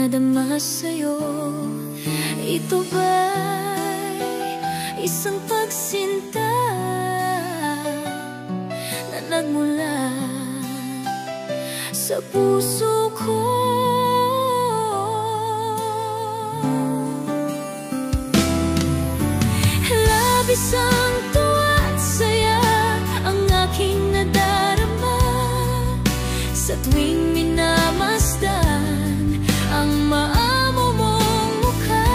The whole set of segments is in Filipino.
nadama sa'yo. Ito ba'y isang pagsinta na nagmula sa puso ko? Labis ang tuwa at saya ang aking nadarama sa tuwing minamasdan ang maamo mong mukha.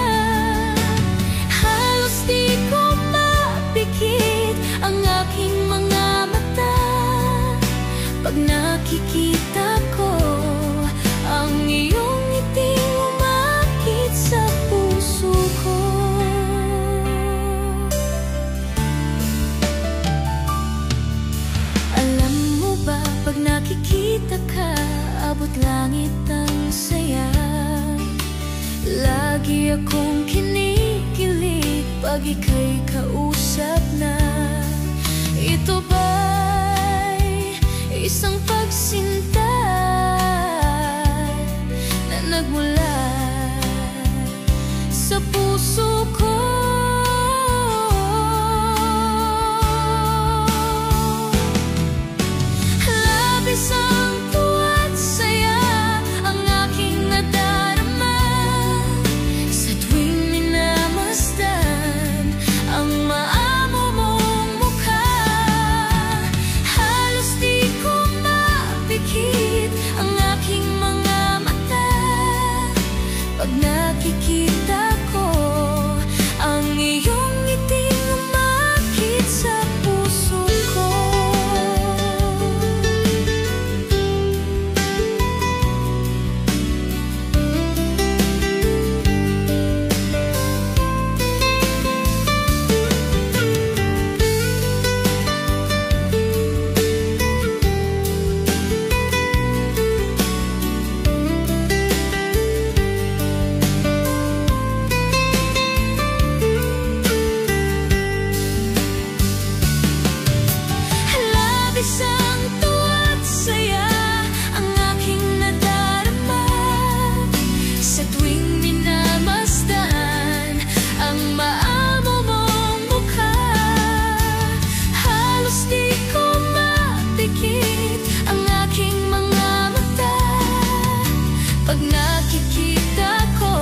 Halos di ko mapikit ang aking mga mata pag nakikita ko ang iyong ngiting umakit sa puso ko. Alam mo ba, pag nakikita ka, abot langit ang saya. Lagi akong kinikilig pag ika'y kausap na. Ito ba'y isang pagsinta na nagmula sa puso ko? Labis ang tuwa at saya ang aking nadarama sa tuwing minamasdan ang maamo mong mukha. Halos di ko mapikit ang aking mga mata pag nakikita ko ang iyong ngiting umakit sa puso ko. Labis ang tuwa at saya ang aking nadarama sa tuwing minamasdan ang maamo mong mukha. Halos di ko mapikit ang aking mga mata pag nakikita ko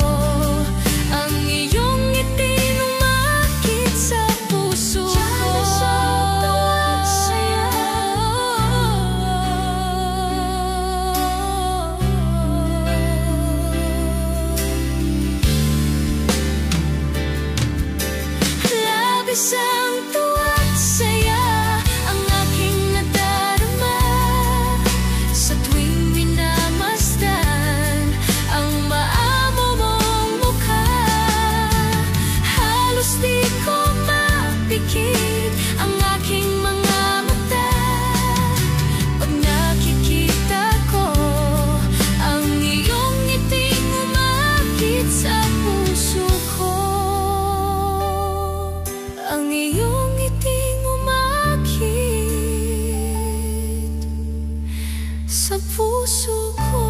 ang iyong ngiting umakit sa puso ko. Labis ang tuwa at saya ang aking nadarama sa tuwing minamasdan ang maamo mong mukha. Halos di ko mapikit ang aking mga mata pag nakikita ko ang iyong ngiting umakit sa puso ko. Ang iyong ngiting umakit sa puso ko.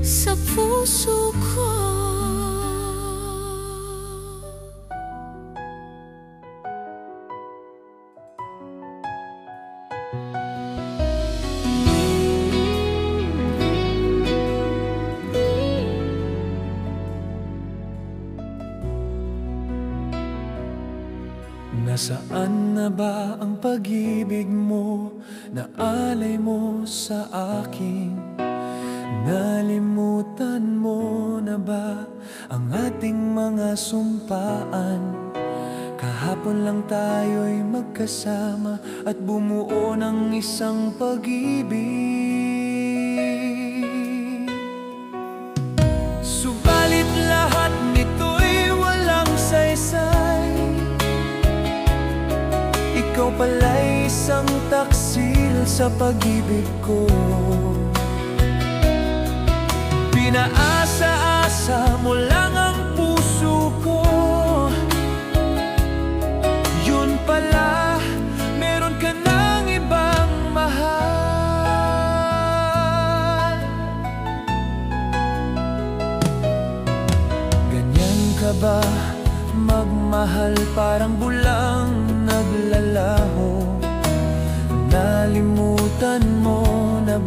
Sa puso ko. Nasaan na ba ang pag-ibig mo na alay mo sa akin? Nalimutan mo na ba ang ating mga sumpaan? Kahapon lang tayo'y magkasama at bumuo ng isang pag-ibig. Subalit lahat nito'y walang saysay. Ikaw pala'y isang taksil sa pag-ibig ko. Pinaasa-asa mo lang ang puso ko. Yun pala, meron ka ng ibang mahal.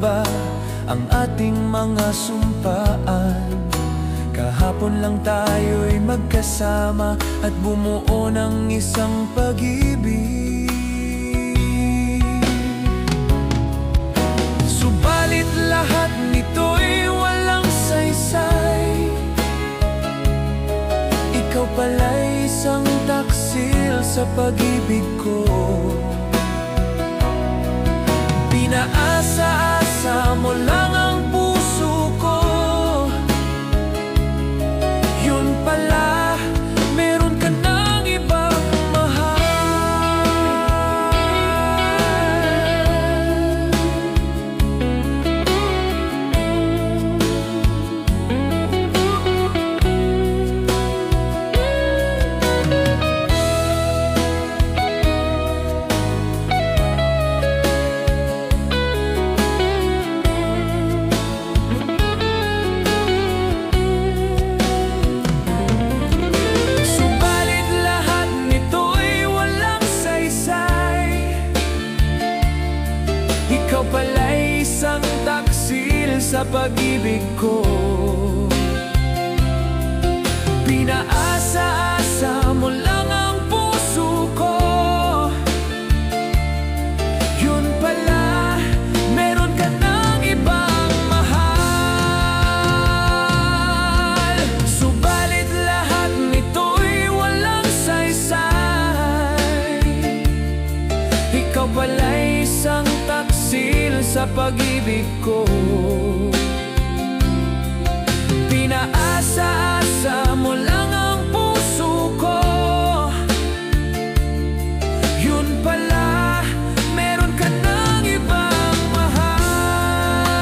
ba ang ating mga sumpaan? Kahapon lang tayo'y magkasama at bumuo ng isang pag-ibig. Subalit lahat nito'y walang saysay. Ikaw pala'y isang taksil sa pag-ibig ko. Pinaasa-asa mo lang ang puso ko. Yun pala, meron ka ng ibang mahal. Ikaw pala'y isang taksil sa pag-ibig ko. Pinaasa-asa mo lang ang puso ko. Yun pala, meron ka ng ibang mahal. Subalit lahat nito'y walang saysay. Ikaw pala'y isang taksil sa pag-ibig ko. Pinaasa-asa mo lang ang puso ko. Yun pala, meron ka ng ibang mahal.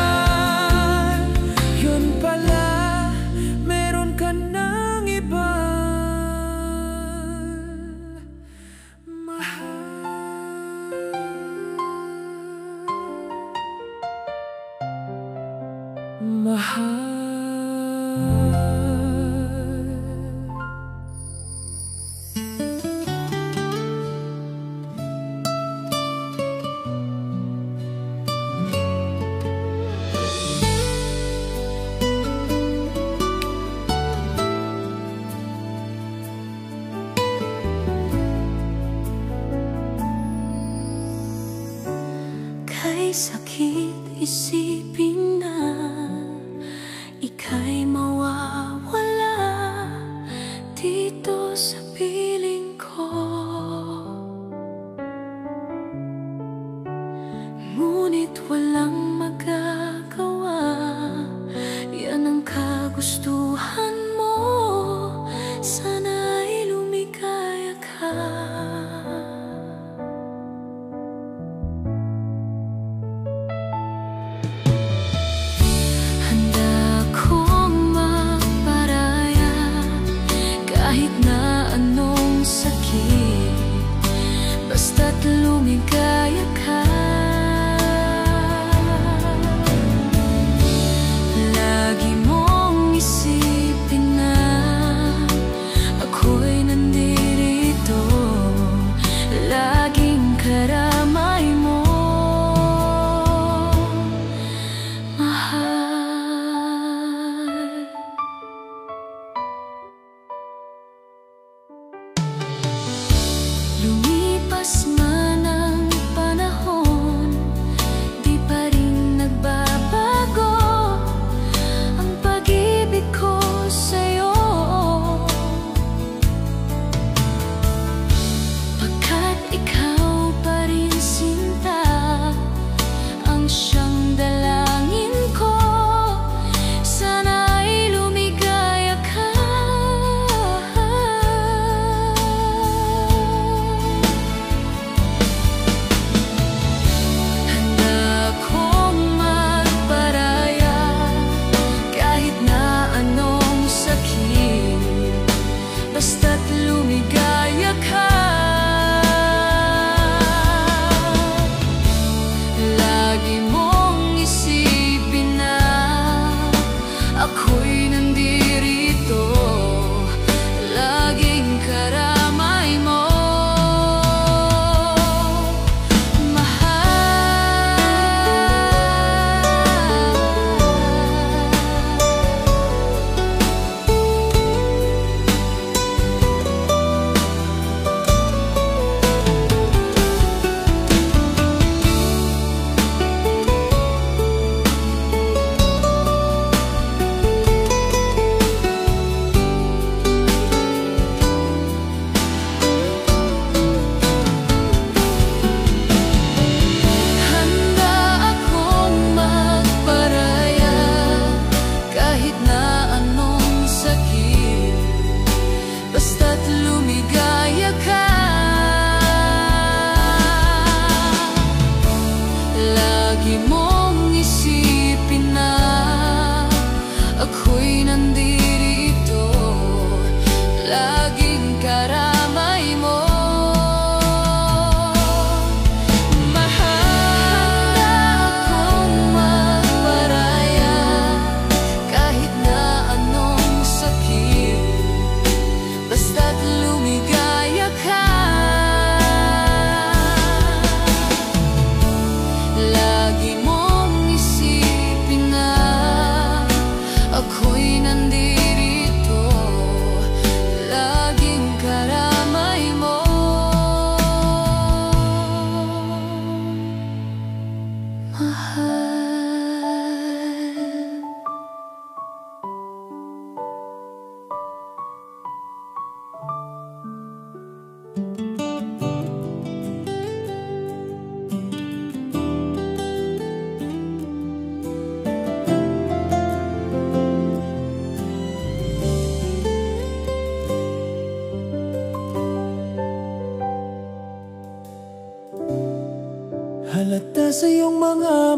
Yun pala, meron ka ng ibang mahal. Kay sakit isipin na ika'y mawawala dito sa piling ko. Ngunit walang magagawa, yan ang kagustuhan mo. Sana'y lumikaya ka.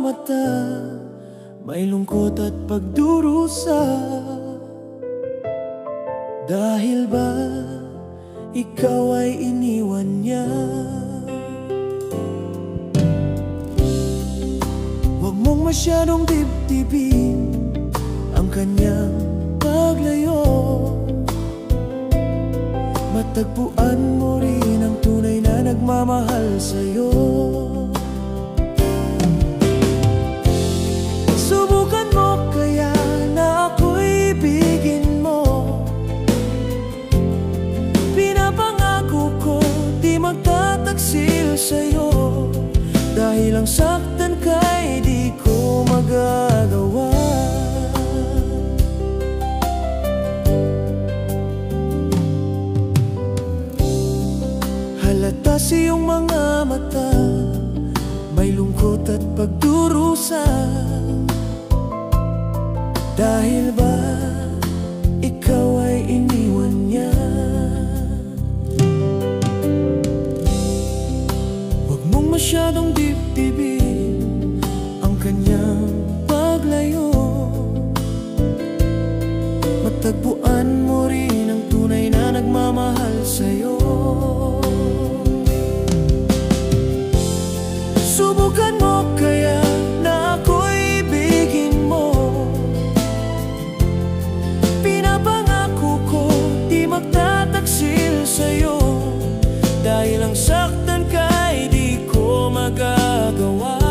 mata, may lungkot at pagdurusa. Dahil ba ikaw ay iniwan niya? Huwag mong masyadong dibdibin ang kanyang paglayo. Matagpuan mo rin ang tunay na nagmamahal sa'yo. Subukan mo kaya na ako'y ibigin mo. Pinapangako ko di magtataksil sa'yo. Dahil ang saktan ka'y di ko magagawa. Halata sa iyong mga mata, may lungkot at pagdurusa. Dahil ba ikaw ay iniwan niya? Huwag mong masyadong dibdibin ang kanyang paglayo. Matagpuan mo rin ang tunay na nagmamahal sa'yo. Subukan mo kaya na ako'y ibigin mo. Pinapangako ko di magtataksil sa'yo. Dahil ang saktan ka'y di ko magagawa.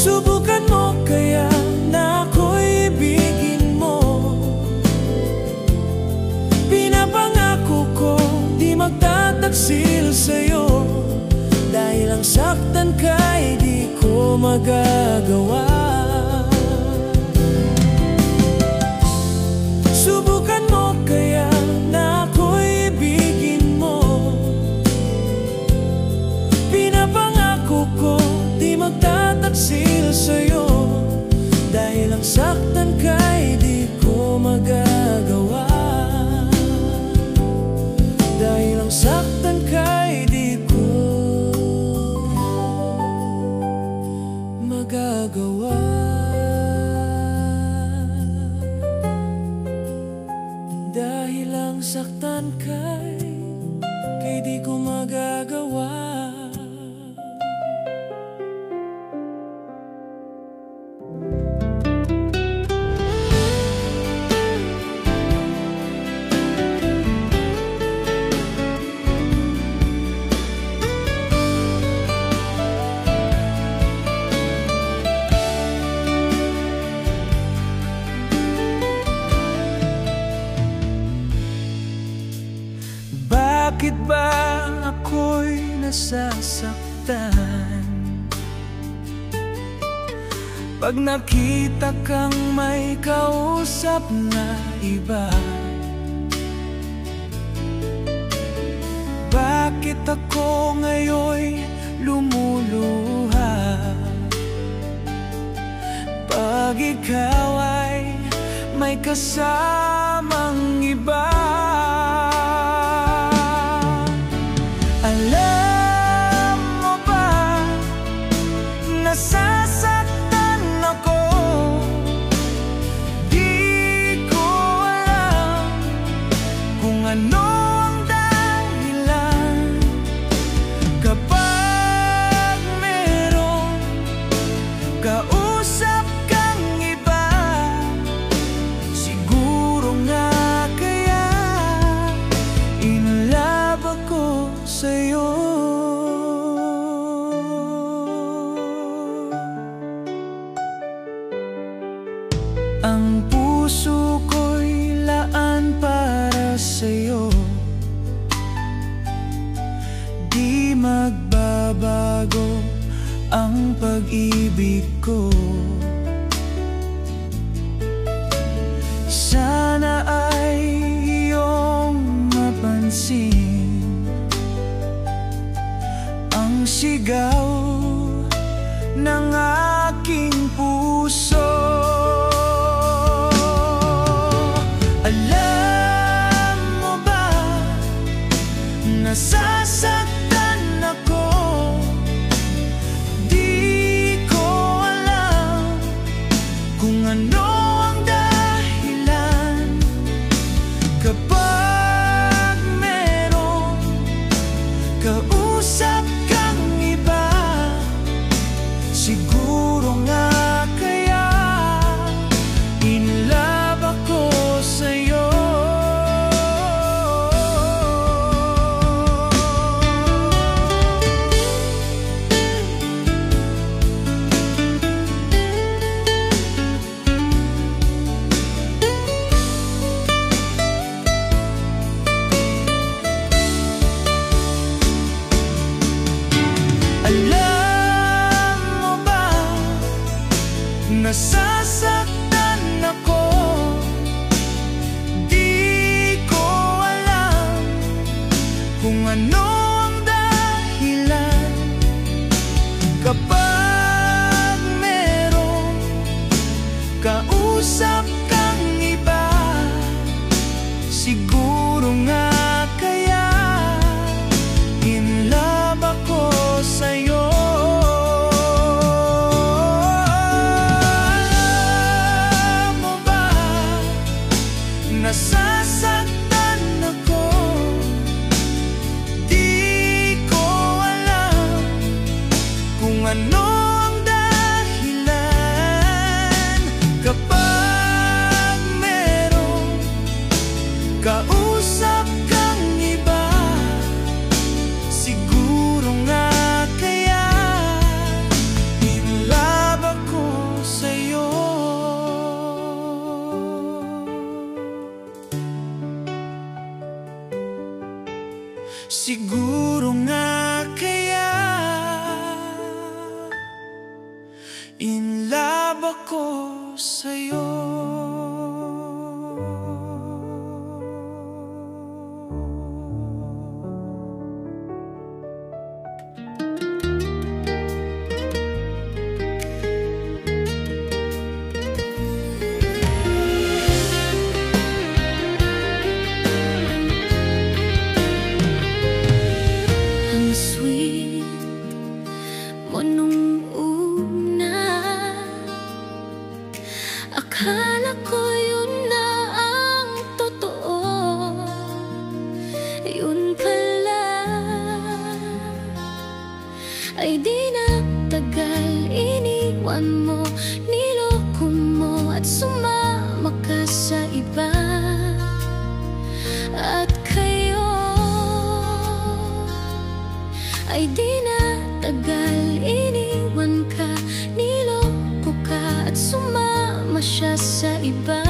Subukan mo kaya na ako'y ibigin mo. Pinapangako ko di magtataksil sa'yo. Dahil ang saktan ka'y di ko magagawa. Subukan mo kaya na ako'y ibigin mo. Pinapangako ko di magtataksil sa'yo. Dahil ang saktan ka'y di ko magagawa. Dahil ang saktan ka'y di ko magagawa. Dahil ang saktan ka'y di ko magagawa. Bakit ba ako'y nasasaktan pag nakita kang may kausap na iba? Bakit ako ngayon'y lumuluha pag ikaw ay may kasamang iba? Alam mo ba, nasasaktan ako. Di ko alam kung ano ang dahilan. Kapag merong kausap kang iba, siguro nga kaya pag-ibig ko. Sana ay iyong mapansin ang sigaw ng aking puso. Alam mo ba, nasasaktan ako. Di ko alam kung ano ang dahilan. Kapag merong kausap kang iba, siguro nga kaya in love ako sa'yo. Alam mo ba, nasasaktan ako. Di ko alam kung ano ang dahilan. Kapag merong kausap kang iba, siguro nga kaya in love ako sa'yo. Alam mo ba, nasasaktan ako. Di ko alam kung ano ang dahilan. Kapag merong kausap kang iba, siguro nga kaya in love ako sa'yo. Siguro nga kaya in love ako sa'yo. Ang sweet mo nung una, akala ko yun na ang totoo. Yun pala ay di na tagal iniwan mo. Niloko mo at sumama ka sa iba. At kayo ay di na tagal iniwan ka. Niloko ka at sumama siya sa iba.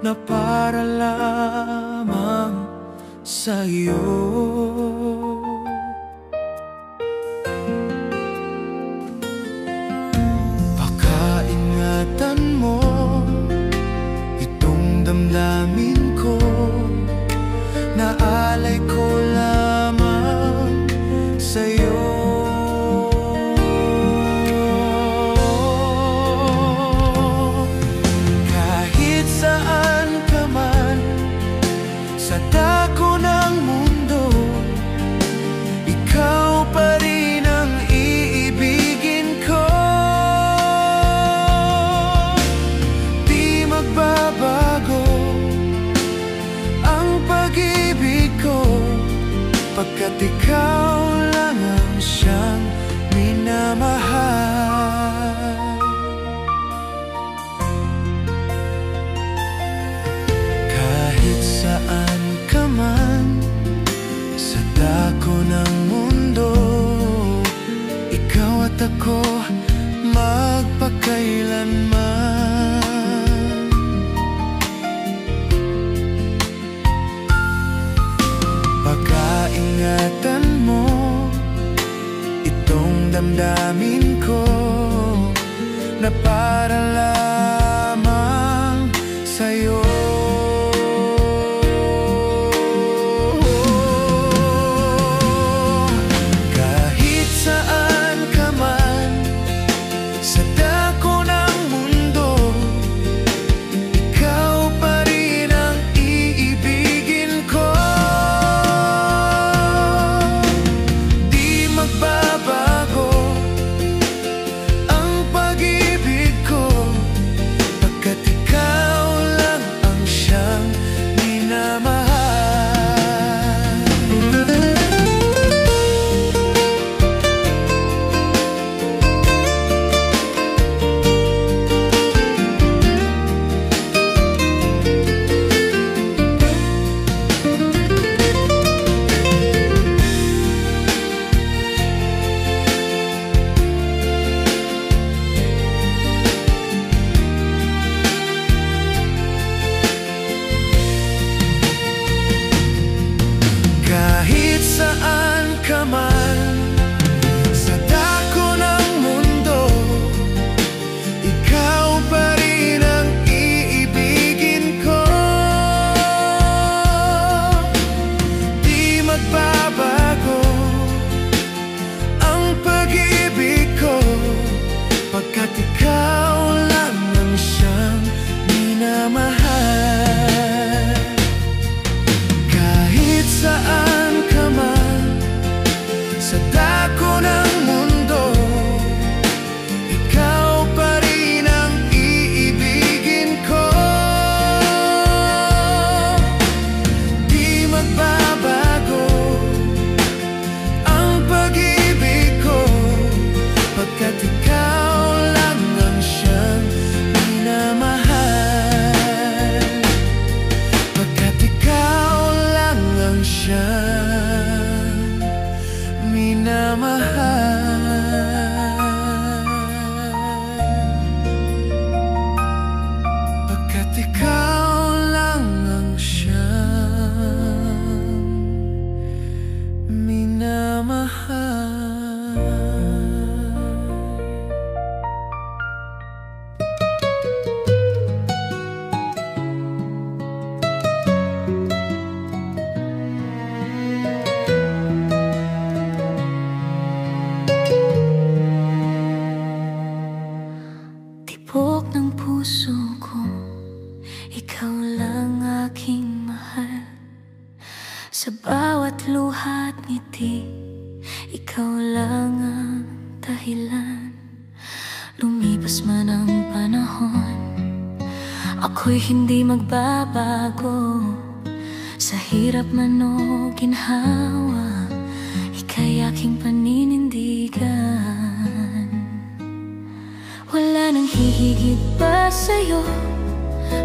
na para lamang sa'yo. Baka ingatan mo itong damdamin ko, na alay ko lamang sa'yo. Kahit saan ka man sa dako ng mundo, ikaw pa rin ang iibigin ko. Di magbabago ang pag-ibig ko, pagkat ikaw lang ang siyang minamahal. Kahit saan ka man sa dako ng mundo, ikaw at ako magpakailanman. Pagkaingatan mo itong damdamin ko, na para lamang sa'yo. Kahit saan ka man sa dako ng mundo, ikaw pa rin ang iibigin ko. Di magbabago ang pag-ibig ko, pagkat ikaw lang ang siyang minamahal. Kahit saan ka man sa dako ng mundo, ikaw pa rin ang iibigin ko. Di magbabago ang pag-ibig ko, pagkat ikaw lang ang siyang minamahal. Kahit saan ka man sa dako ng mundo, ikaw pa rin ang iibigin ko. Di magbabago ang pag-ibig ko, pagkat ikaw lang ang siyang minamahal. Pagkat ikaw lang ang siyang minamahal. Pagkat ikaw lang ang siyang minamahal. Tibok ng puso ko, ikaw lang aking mahal. Sa bawat luha at ngiti, ikaw lang ang dahilan. Lumipas man ang panahon, ako'y hindi magbabago. Sa hirap man o ginhawa, ika'y aking paninindigan. Wala nang hihigit pa sa'yo,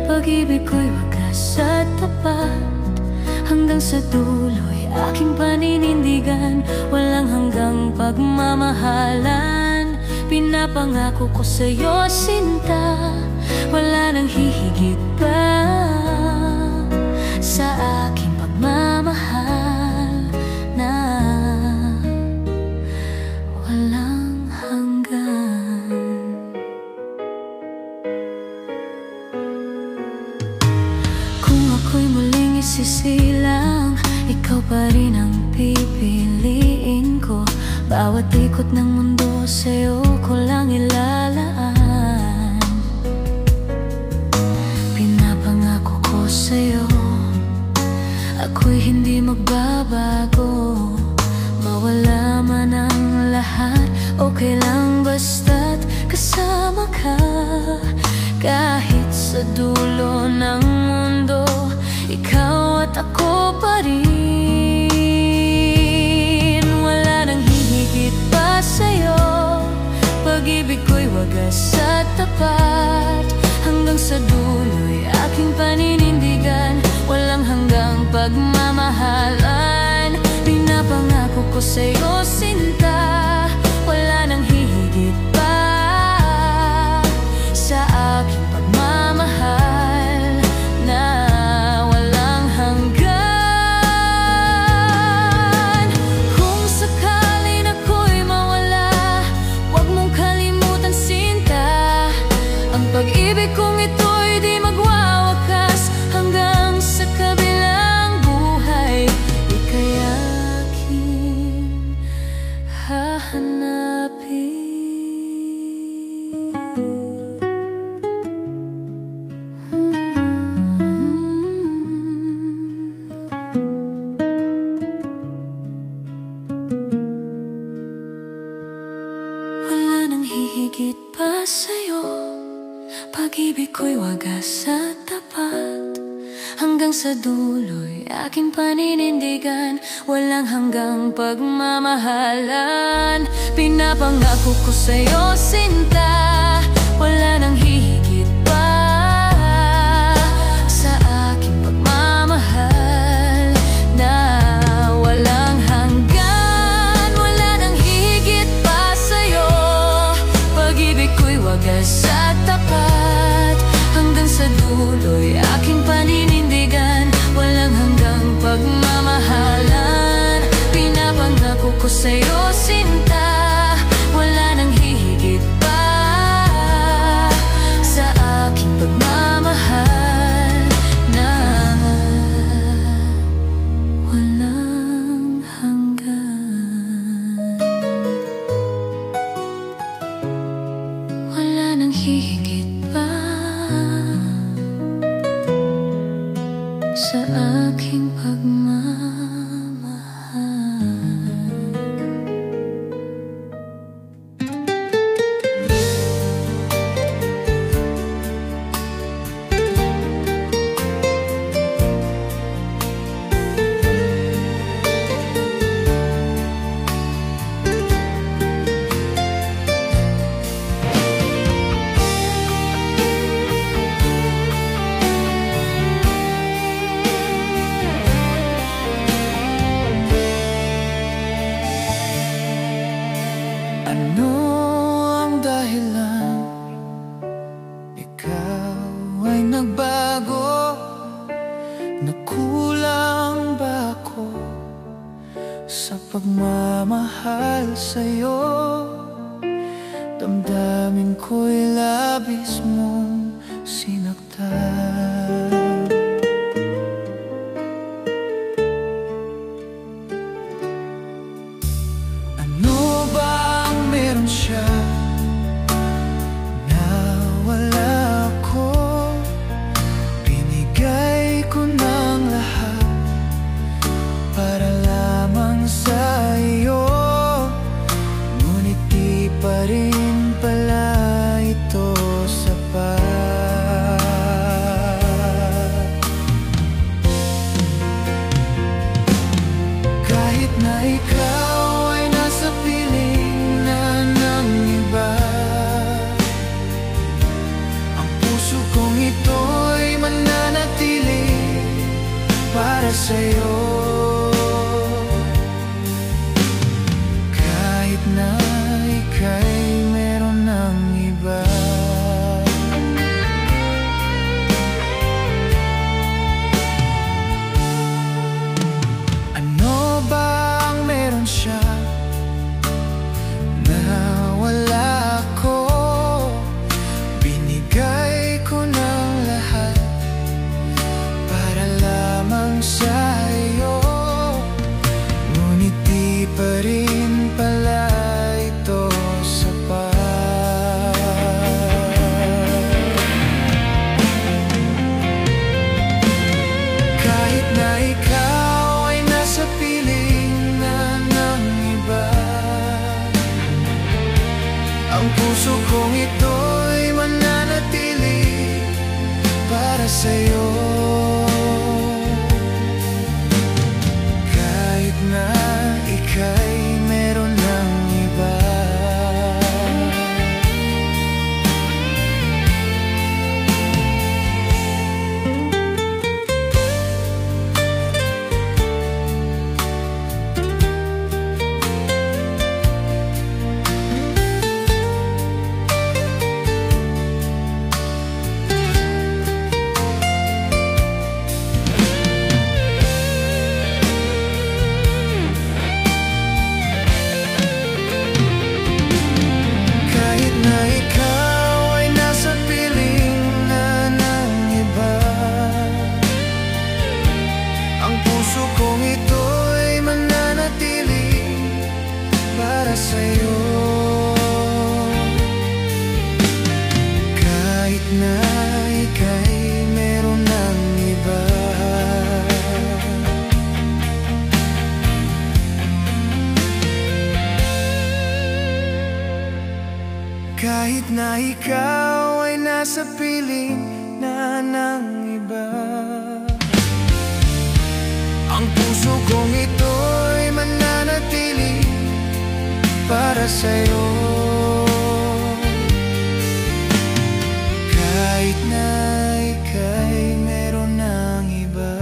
pag-ibig ko'y wagas at tapat. Hanggang sa dulo'y aking paninindigan, walang hanggang pagmamahalan. Pinapangako ko sa'yo, sinta, Wala nang hihigit pa sa aking pagmamahal na walang hanggan. Kung ako'y muling isisilang, ikaw pa rin ang pipiliin ko. Bawat ikot ng mundo sa'yo ko lang ilalaan. Pinapangako ko sa'yo, ako'y hindi magbabago. Mawala man ang lahat, okay lang basta't kasama ka. Kahit sa dulo ng mundo, ikaw at ako pa rin. Wala nang hihigit pa sa'yo, pag-ibig ko'y wagas at tapat. Hanggang sa dulo'y aking paninindigan, walang hanggang pagmamahalan. Pinapangako ko sa'yo, sinta, wala nang hihigit pa sa aking pagmamahal na walang hanggan. Kung sakaling ako'y mawala, huwag mong kalimutan, sinta, ang pag-ibig kong ito'y di magwawakas. Hanggang sa kabilang buhay, ika'y aking hahanapin. Wala nang hihigit pa sa'yo, pag-ibig ko'y wagas at tapat. Hanggang sa dulo'y aking paninindigan, walang hanggang pagmamahalan. Pinapangako ko sa'yo, sinta, wala nang hihigit pa sa aking pagmamahal na walang hanggan. Wala nang hihigit pa sa'yo, pag-ibig ko'y wagas at tapat. Hanggang sa dulo'y aking paninindigan, walang hanggang pagmamahalan. Pinapangako ko sa'yo, sinta, wala nang hihigit pa sa aking pagmamahal na walang hanggan. Wala nang hihigit pa sa aking pagmamahal. Ano ang dahilan? Ikaw ay nagbago? Nakulang ba ako sa pagmamahal sa'yo? Damdamin ko'y labis mong sinaktan. Ano ba ang meron siya na wala ako? Binigay ko ng lahat para lamang sa iyo, ngunit di pa rin pala ito sapat. Kahit na ikaw ay nasa piling na ng iba, ang puso kong ito'y mananatili para sa'yo. Kahit na ika'y meron ng iba. para sa'yo. Kahit na ika'y meron ng iba. Sa'yo, kahit na ika'y meron ng iba. Kahit na ikaw ay nasa piling na ng iba, ang puso kong ito'y mananatili para sa'yo. Kahit na ika'y meron ng iba,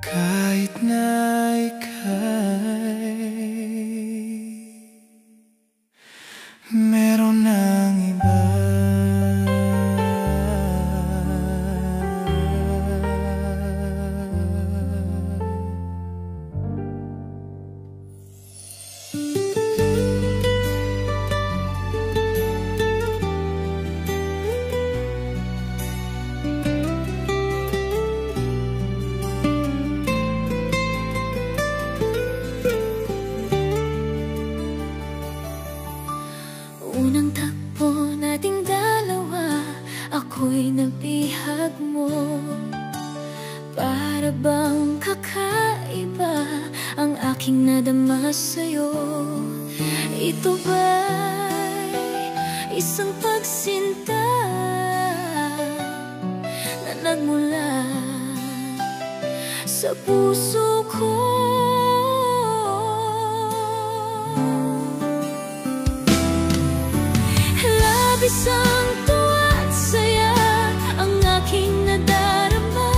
kahit na ika'y meron ng iba. Unang takbo nating dalawa, ako'y nabihag mo. Para bang kakaiba ang aking nadama sa'yo? Ito ba'y isang pagsinta na nagmula sa puso ko? Isang tuwa at saya ang aking nadarama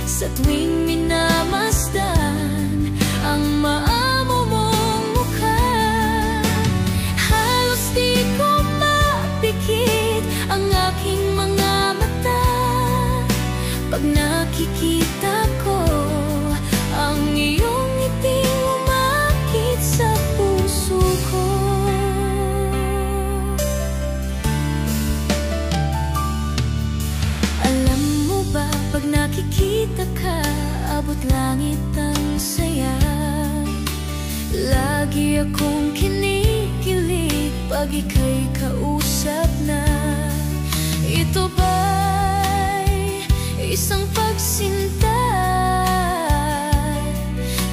sa tuwing minamasdan ang maamo mong mukha. Halos di ko mapikit ang aking mga mata pag nakikita ko ang iyong ngiti umakit sa puso ko. Pag nakikita ka, abot langit ang saya. Lagi akong kinikilig pag ika'y kausap na. Ito ba'y isang pagsinta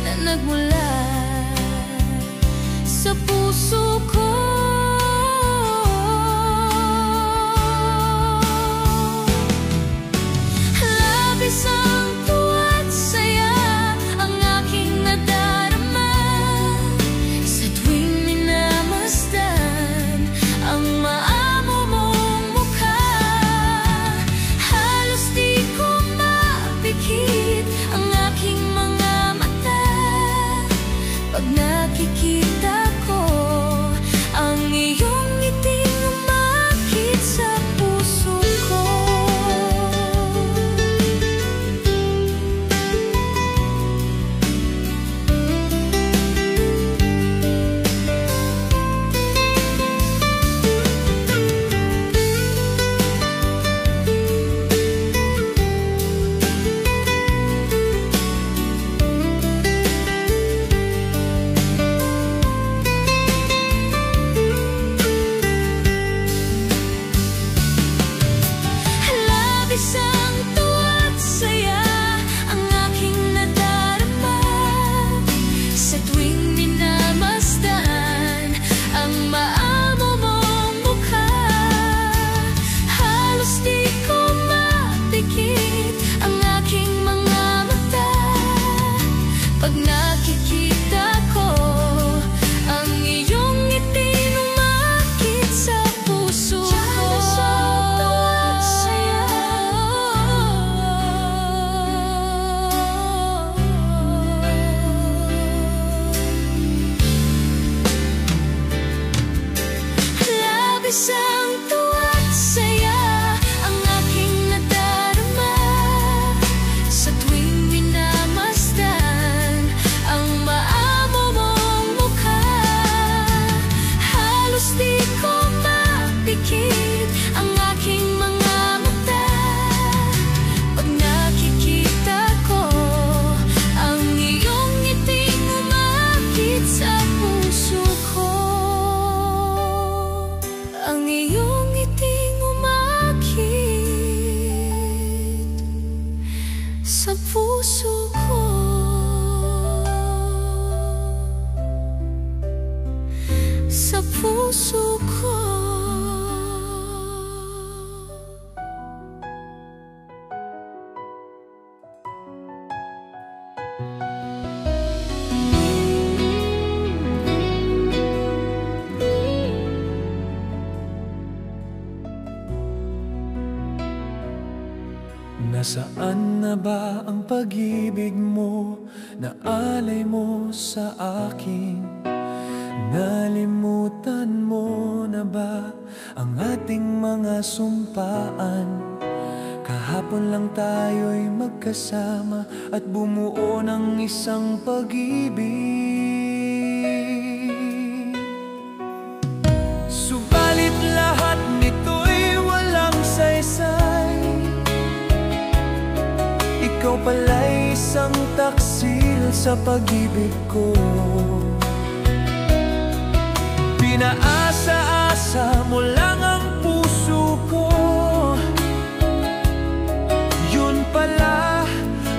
na nagmula sa puso ko? Isang tuwa at saya ang aking nadarama sa tuwing minamasdan ang Nasaan na ba ang pag-ibig mo na alay mo sa akin? Nalimutan mo na ba ang ating mga sumpaan? Kahapon lang tayo'y magkasama at bumuo ng isang pag-ibig. Subalit lahat nito'y walang saysay. Ikaw pala'y isang taksil sa pag-ibig ko. Pinaasa-asa mo lang ang puso ko. Yun pala,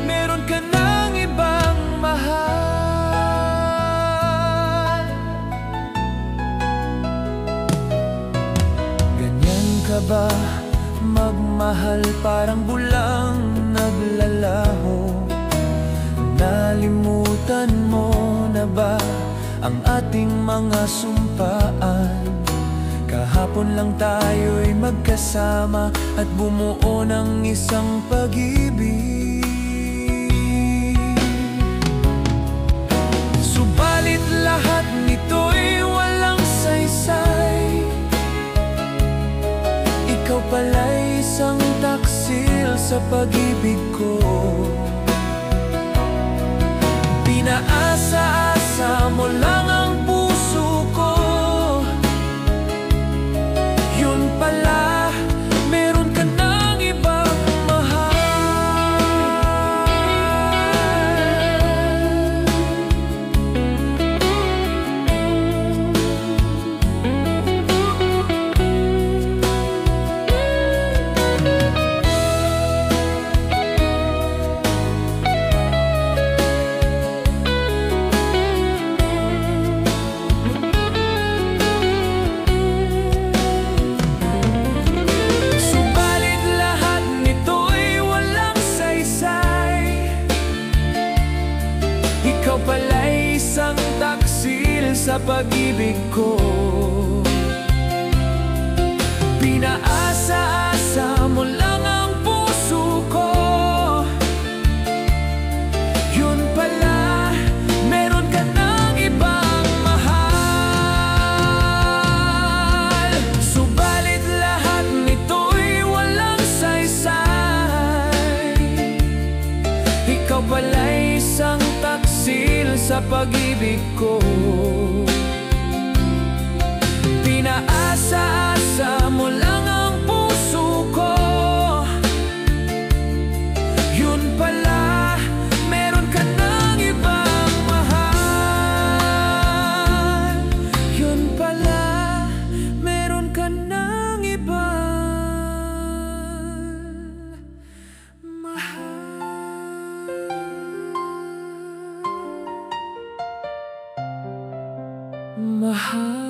meron ka ng ibang mahal. Ganyan ka ba magmahal, parang bulang naglalaho? Nalimutan mo na ba ang ating mga sumpaan? Kahapon lang tayo'y magkasama at bumuo ng isang pag-ibig. Subalit lahat nito'y walang saysay. Ikaw pala'y isang taksil sa pag-ibig ko. Pinaasa-asa mo lang ang puso ko. Yun pala, meron ka ng ibang mahal. Ikaw pala'y isang taksil sa pag-ibig ko. Pinaasa-asa mo lang ang puso ko. Yun pala, meron ka ng ibang mahal. Subalit lahat nito'y walang saysay. Ikaw pala'y isang taksil sa pag-ibig ko. Pinaasa-asa mo lang ang puso ko. Yun pala, meron ka ng ibang mahal. Yun pala, meron ka ng ibang mahal.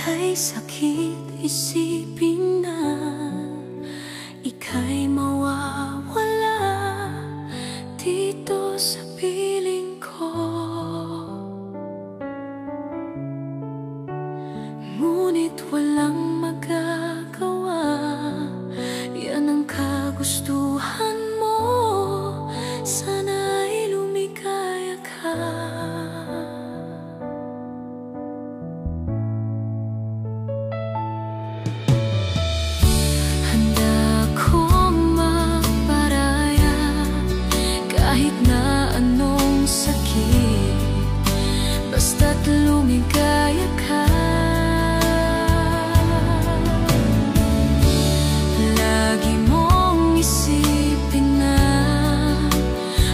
Kay sakit isipin na ika'y mawawala dito sa piling ko. Ngunit walang magagawa, yan ang kagustuhan mo. Sana'y lumikaya ka. Basta't lumigaya ka. Lagi mong isipin na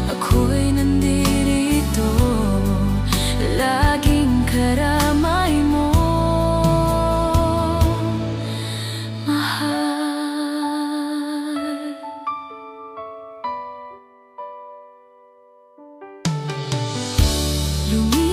ako'y nandirito, laging karamay mo, mahal. Lumigaya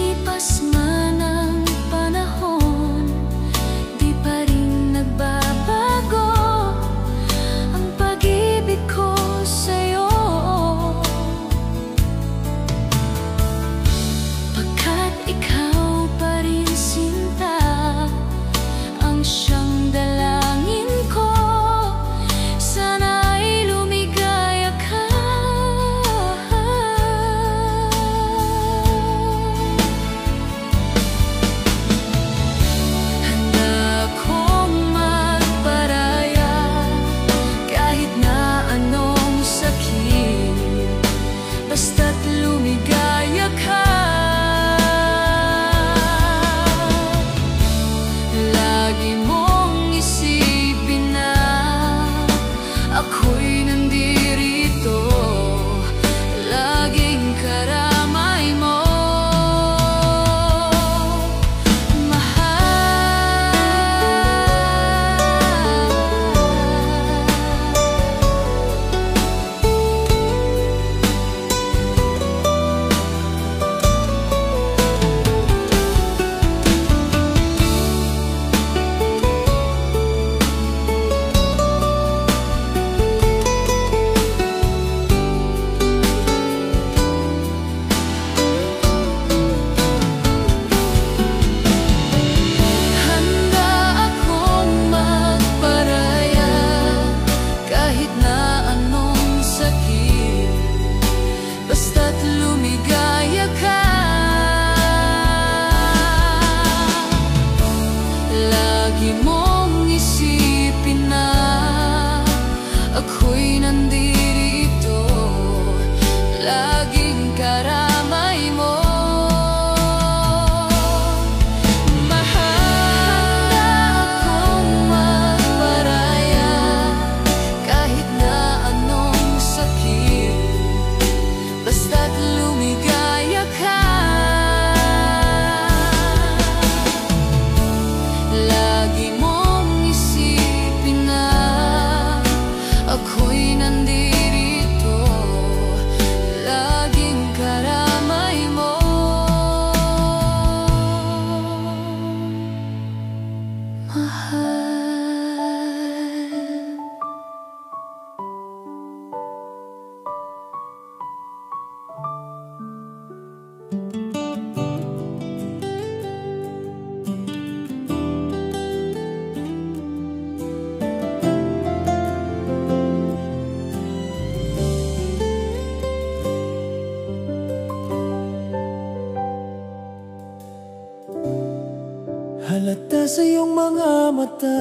sa iyong mga mata,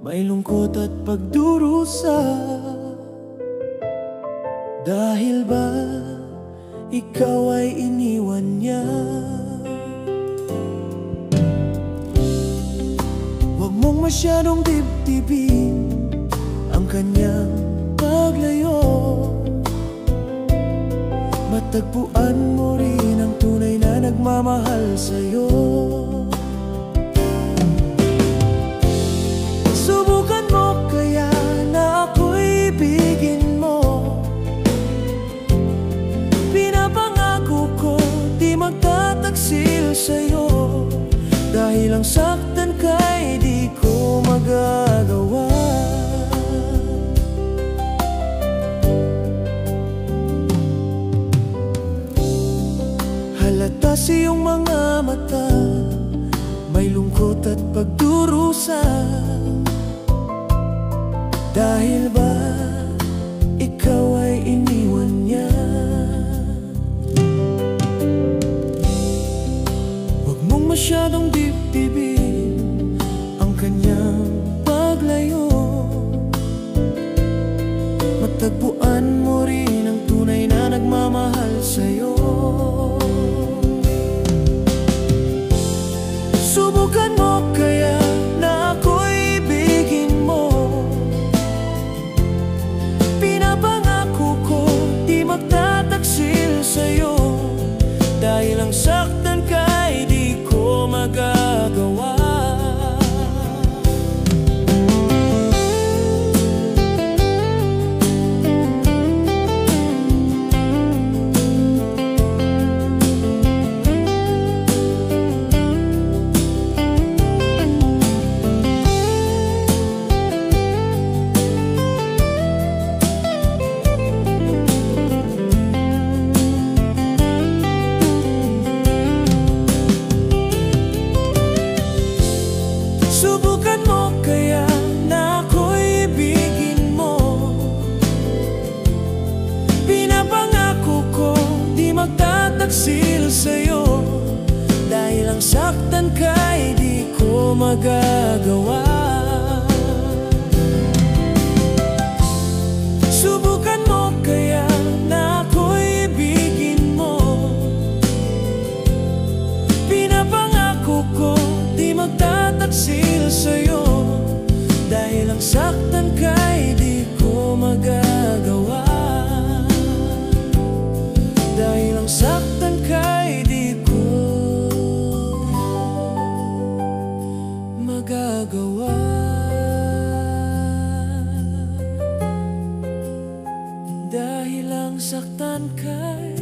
may lungkot at pagdurusa. Dahil ba ikaw ay iniwan niya? Huwag mong masyadong dibdibin ang kanyang paglayo. Matagpuan mo rin ang tunay na nagmamahal sa'yo. Subukan mo kaya na ako'y ibigin mo. Pinapangako ko di magtataksil sa'yo. Dahil ang saktan ka'y di ko magagawa. Halata sa iyong mga mata, may lungkot at pagdurusa. Dahil ba ikaw ay iniwan niya? Huwag mong masyadong dibdibin ang kanyang paglayo. Matagpuan mo rin ang tunay na nagmamahal sa'yo. Subukan mo kaya na ako'y ibigin mo. Pinapangako ko di magtataksil sa'yo. Dahil ang saktan ka'y di ko magagawa. Subukan mo kaya na ako'y ibigin mo. Pinapangako ko di magtataksil sa'yo. Dahil ang saktan ka'y di ko magagawa. Subukan mo kaya na ako'y ibigin mo. Pinapangako ko di magtataksil sa'yo. Dahil ang saktan ka'y di ko magagawa. Dahil ang saktan ka'y di ko magagawa. Dahil ang saktan ka'y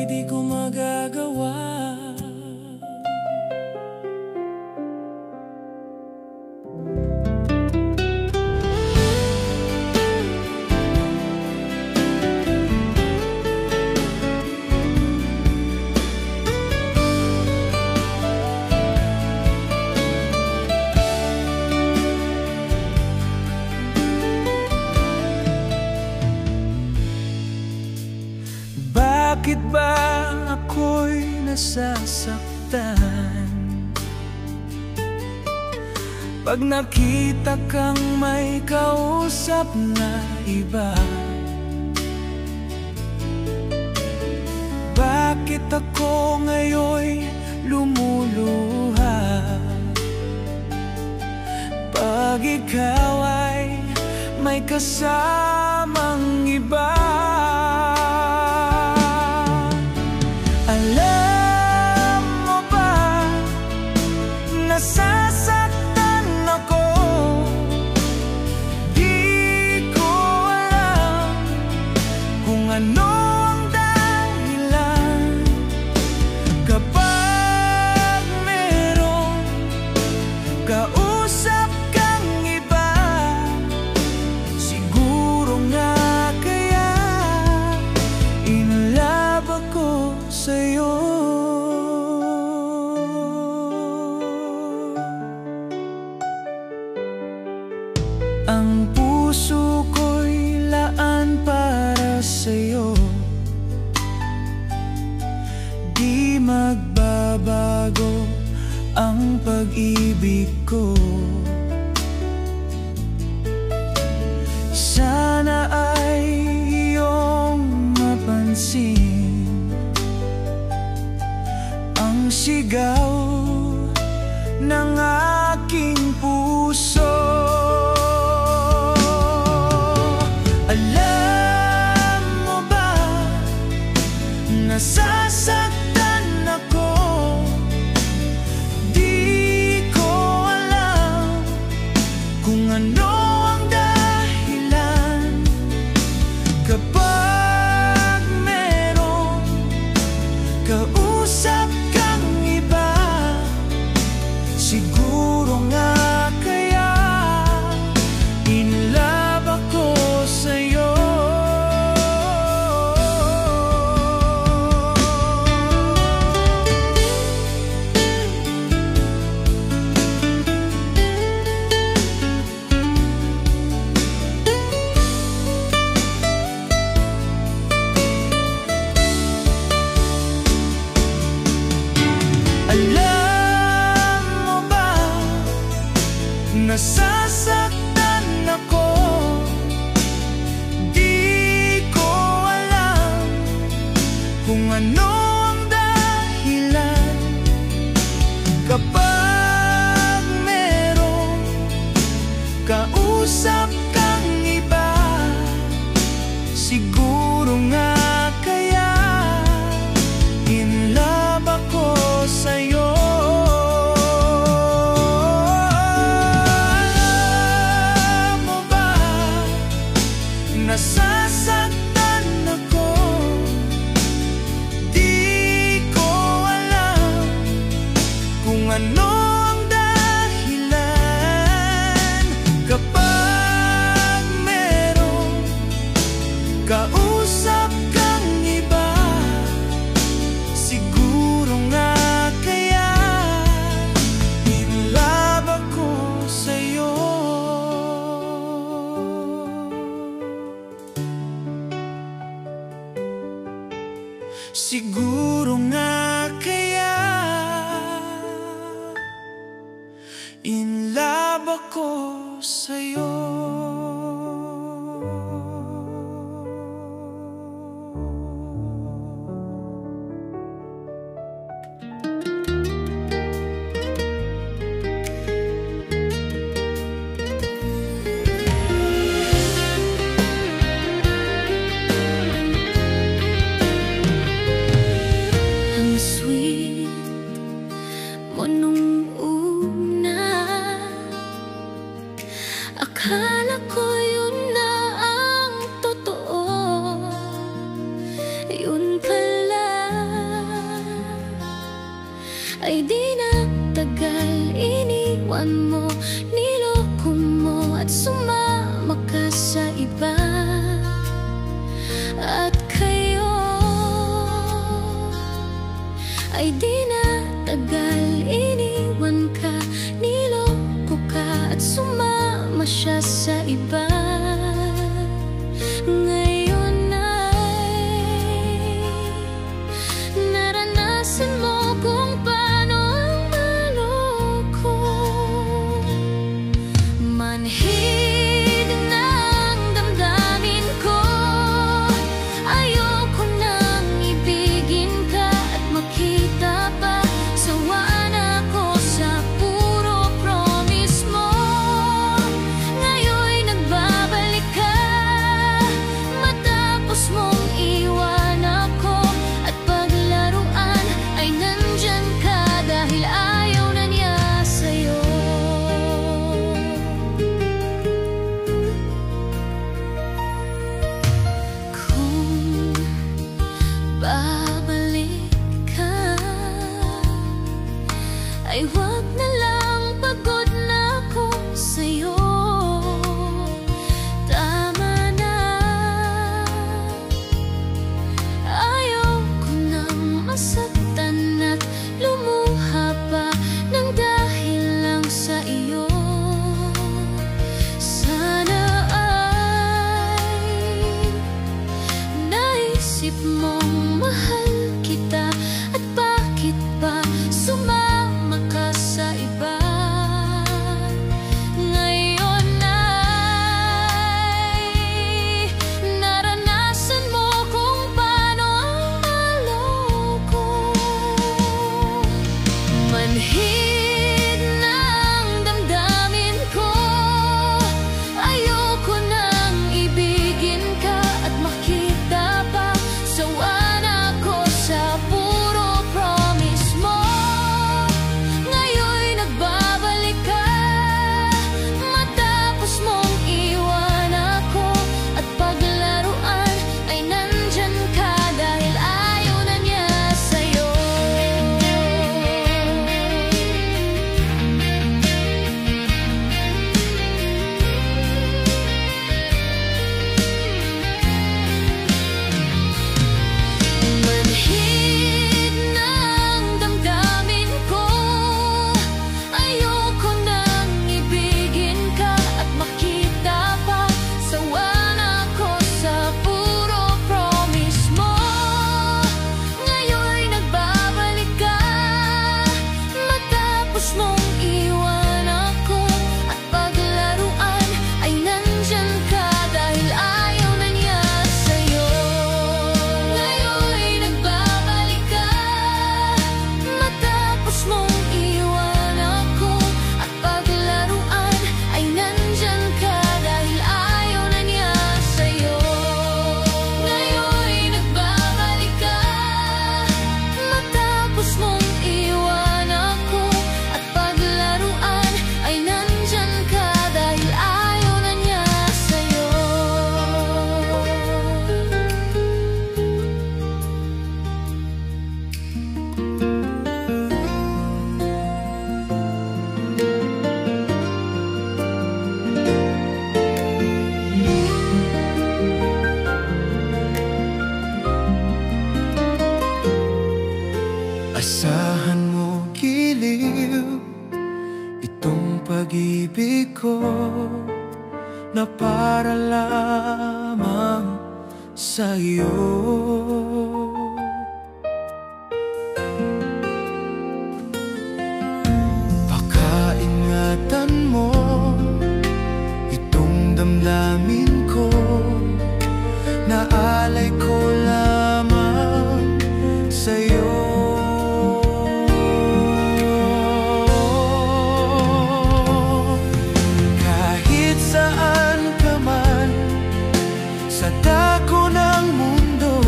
di ko magagawa. Bakit ba ako'y nasasaktan pag nakita kang may kausap na iba? Bakit ako ngayon'y lumuluha pag ikaw ay may kasamang iba? Alam mo ba, nasasaktan ako. Di ko alam kung ano ang dahilan. Kapag merong kausap kang iba, siguro nga kaya inlove ako sa'yo. Ang puso ko'y laan para sa'yo. pag-ibig ko. Sana ay iyong mapansin ang sigaw ng aking puso. Alam mo ba, nasasaktan ako. Di ko alam kung ano ang dahilan. Kapag merong kausap kang iba, siguro nga kaya in love ako sa'yo. Alam mo ba, nasasaktan ako. Di ko alam kung ano ang dahilan. Kapag merong kausap kang iba, siguro nga kaya in love ako sa'yo. Alam mo ba, nasasaktan ako. Di ko alam kung ano ang dahilan. Kapag merong kausap kang iba, siguro nga kaya in love ako sa'yo. Siguro nga kaya in love ako sa'yo. Ang sweet mo nung una, akala ko yun na ang totoo. Yun pala ay di na tagal iniwan mo. Niloko mo at sumama ka sa iba. At kayo ay di na tagal iniwan ka. Niloko ka at sumama siya sa iba. Ngayon ay naranasan mo kung paano ang maloko. Manhid ng damdamin ko, ayoko nang ibigin ka at makita pa. Sawa na ako sa puro promise mo. Ngayon'y nagbabalik ka, matapos mong iwan ako. At paglaruan ay nandyan ka dahil ayaw na niya sa'yo. Kung babalik ka, ay wag na lang, pagod na ako sa'yo. Tama na, ayaw ko nang masaktan at lumuha pa ng dahil lang sa iyo. Sana ay naisip mong mahal kita. At bakit ba sumama ka sa iba? Asahan mo giliw itong pag-ibig ko na para lamang sa'yo. Pakaingatan mo itong damdamin ko na alay ko lamang sa'yo. Kahit saan ka man sa dako ng mundo,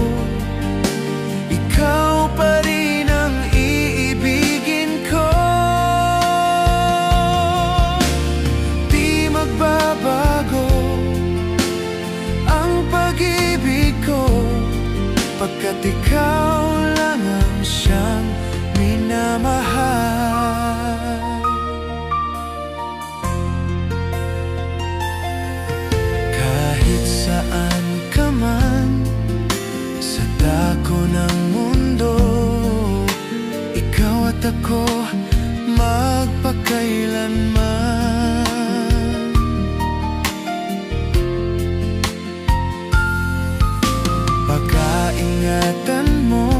ikaw pa rin ang iibigin ko. Di magbabago ang pag-ibig ko, pagkat ikaw lang ang siyang minamahal. Kahit saan ka man sa dako ng mundo, ikaw at ako magpakailanman. Pagkaingatan mo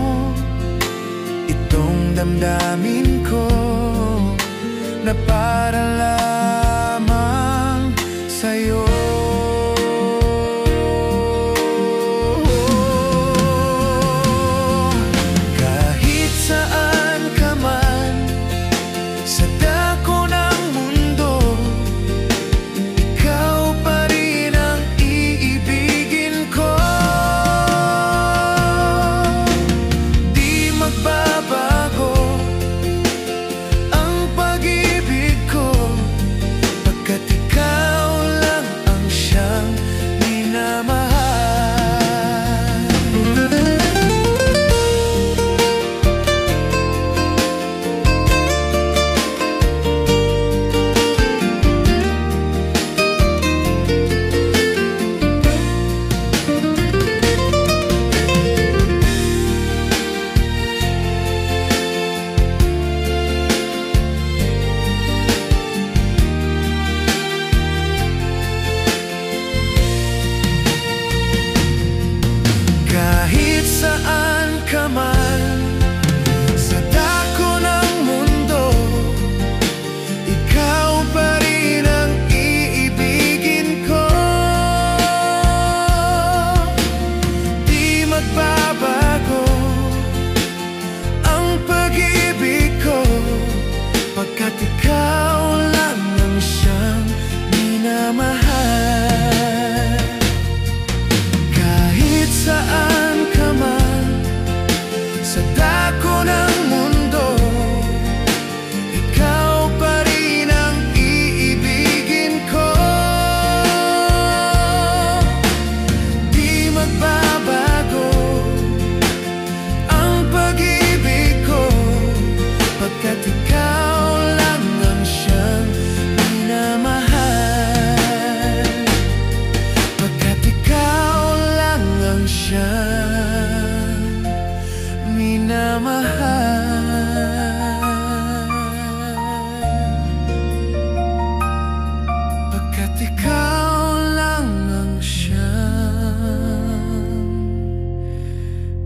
itong damdamin ko na para lamang sa'yo. Kahit saan ka man sa dako ng mundo, ikaw pa rin ang iibigin ko. Di magbabago ang pag-ibig ko, pagkat ikaw lang ang siyang minamahal. Kahit saan ka man sa dako ng mundo, ikaw pa rin ang iibigin ko. Di magbabago ang pag-ibig ko, pagkat ikaw lang ang siyang minamahal. Kahit saan ka man sa dako ng mundo, ikaw pa rin ang iibigin ko. Di magbabago ang pag-ibig ko, pagkat ikaw lang ang siyang minamahal. Pagkat ikaw lang ang siyang minamahal. Pagkat ikaw lang ang siyang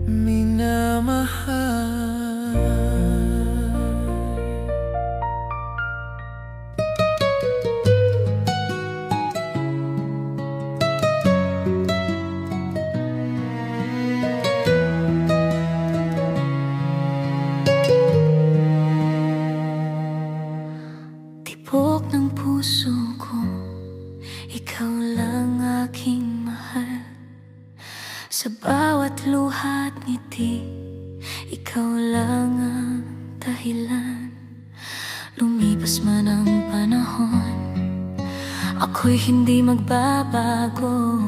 minamahal. Tibok ng puso ko, ikaw lang aking mahal. Sa bawat luha at ngiti, ikaw lang ang dahilan. Lumipas man ang panahon, ako'y hindi magbabago.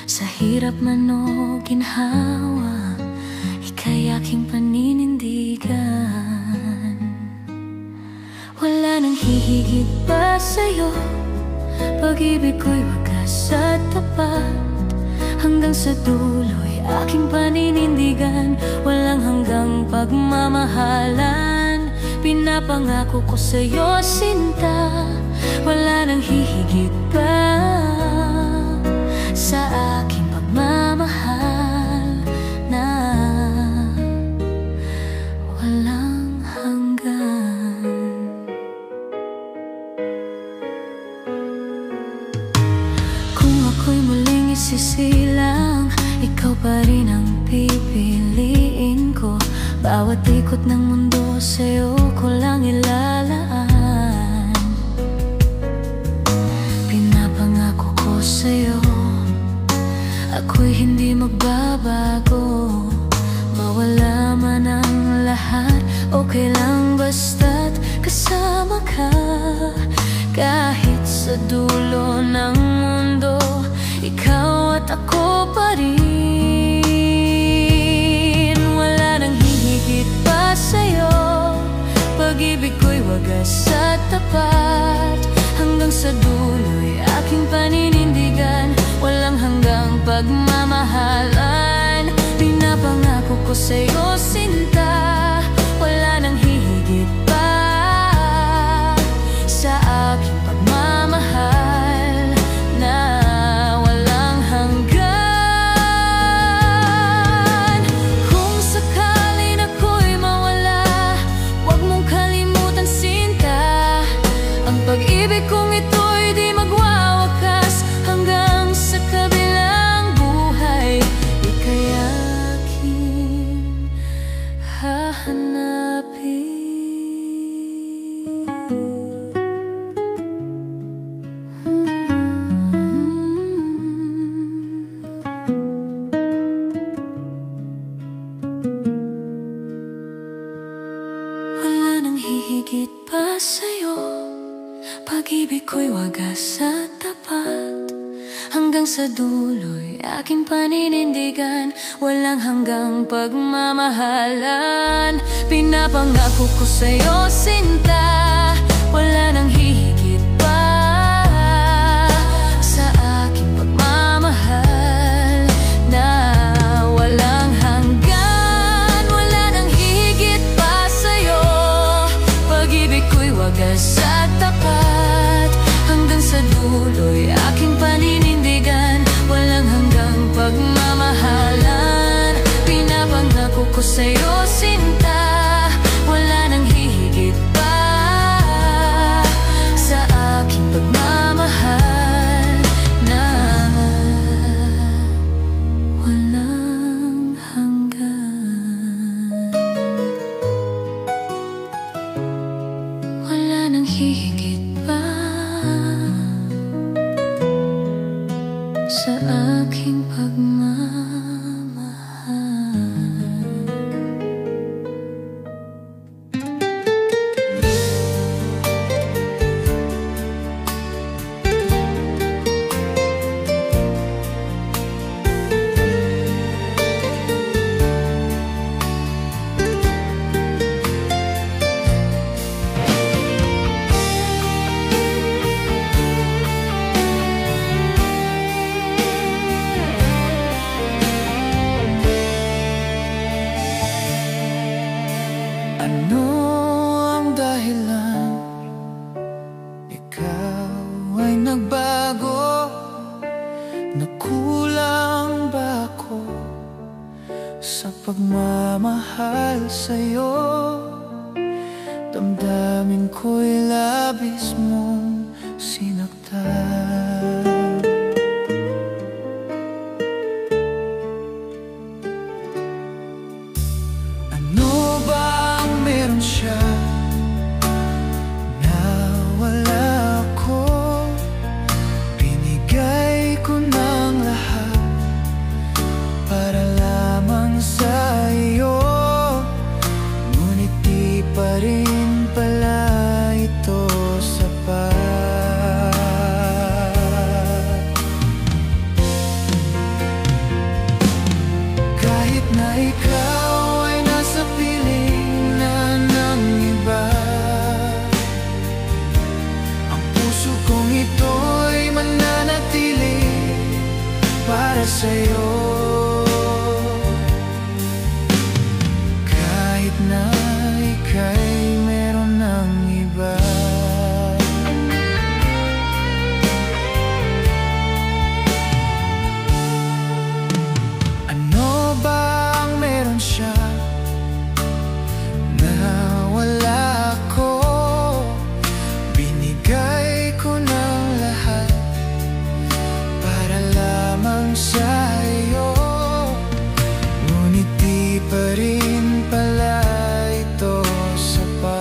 Sa hirap man o ginhawa, ika'y aking paninindigan. Wala nang hihigit pa sa'yo, pag-ibig ko'y wagas at tapat. Hanggang sa dulo'y aking paninindigan, walang hanggang pagmamahalan. Pinapangako ko sa'yo, sinta, wala nang hihigit pa sa aking pagmamahal na walang hanggan. Kung ako'y muling isisilang, ikaw pa rin ang pipiliin ko. Bawat ikot ng mundo sa'yo ko lang ilalaan. Pinapangako ko sa'yo, ako'y hindi magbabago. Mawala man ang lahat, okay lang basta't kasama ka. Kahit sa dulo ng mundo, ikaw at ako pa rin. Wala nang hihigit pa sa'yo, pag-ibig ko'y wagas at tapat. Hanggang sa dulo'y aking paninindigan, walang hanggang pagmamahalan. Pinapangako ko sa'yo, sinta, wala nang hihigit pa sa aking pagmamahal na walang hanggan. Kung sakalin ako'y mawala, huwag mong kalimutan, sinta, ang pag-ibig kong ito'y di magwawakas. Hanggang sa kabilang buhay, ika'y aking hahanapin. Wala nang hihigit pa sa'yo, pag-ibig ko'y wagas at tapat. Hanggang sa dulo'y aking paninindigan, walang hanggang pagmamahalan. Pinapangako ko sa'yo, sinta, wala nang hihigit pa sa aking pagmamahal na walang hanggan. Wala nang hihigit pa sa'yo, pag-ibig ko'y wagas at tapat. Hanggang sa dulo'y aking paninindigan, walang hanggang pagmamahalan. Pinapangako ko sa'yo, sinta, wala nang hihigit pa sa aking pagmamahal na walang hanggan. Wala nang hihigit pa sa aking pagmamahal. Ano ang dahilan? Ikaw ay nagbago? Nakulang ba ako sa pagmamahal sa'yo? Damdamin ko'y labis mong sinaktan. Ano ba ang meron siya na wala ako? Binigay ko ng lahat para lamang sa iyo, ngunit di pa rin pala ito sapat. Kahit na ikaw ay nasa piling na ng iba, ang puso kong ito'y mananatili para sa'yo. Kahit pa rin pala ito sapat.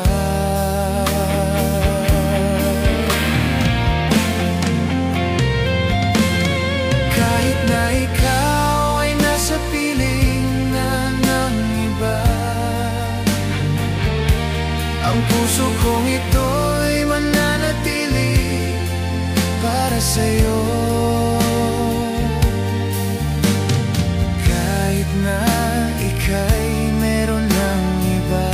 Kahit na ikaw ay nasa piling na ng iba, ang puso kong ito'y mananatili para sa'yo. Kahit na ika'y meron ng iba,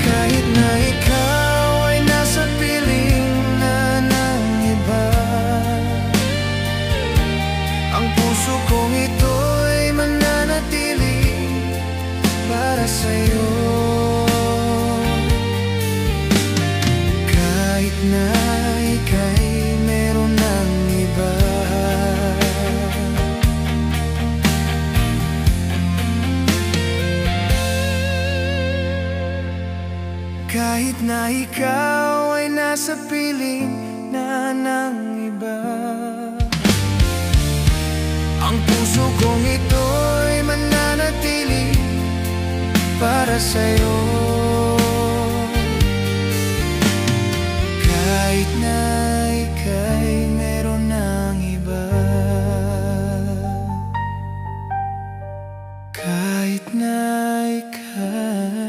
kahit na ikaw ay nasa piling na ng iba, ang puso kong ito'y mananatili para sa'yo. Kahit na ika'y meron ng iba, kahit na ikaw ay nasa piling na ng iba, ang puso kong ito'y mananatili para sa'yo. Kahit na ika'y meron ng iba, kahit na ika'y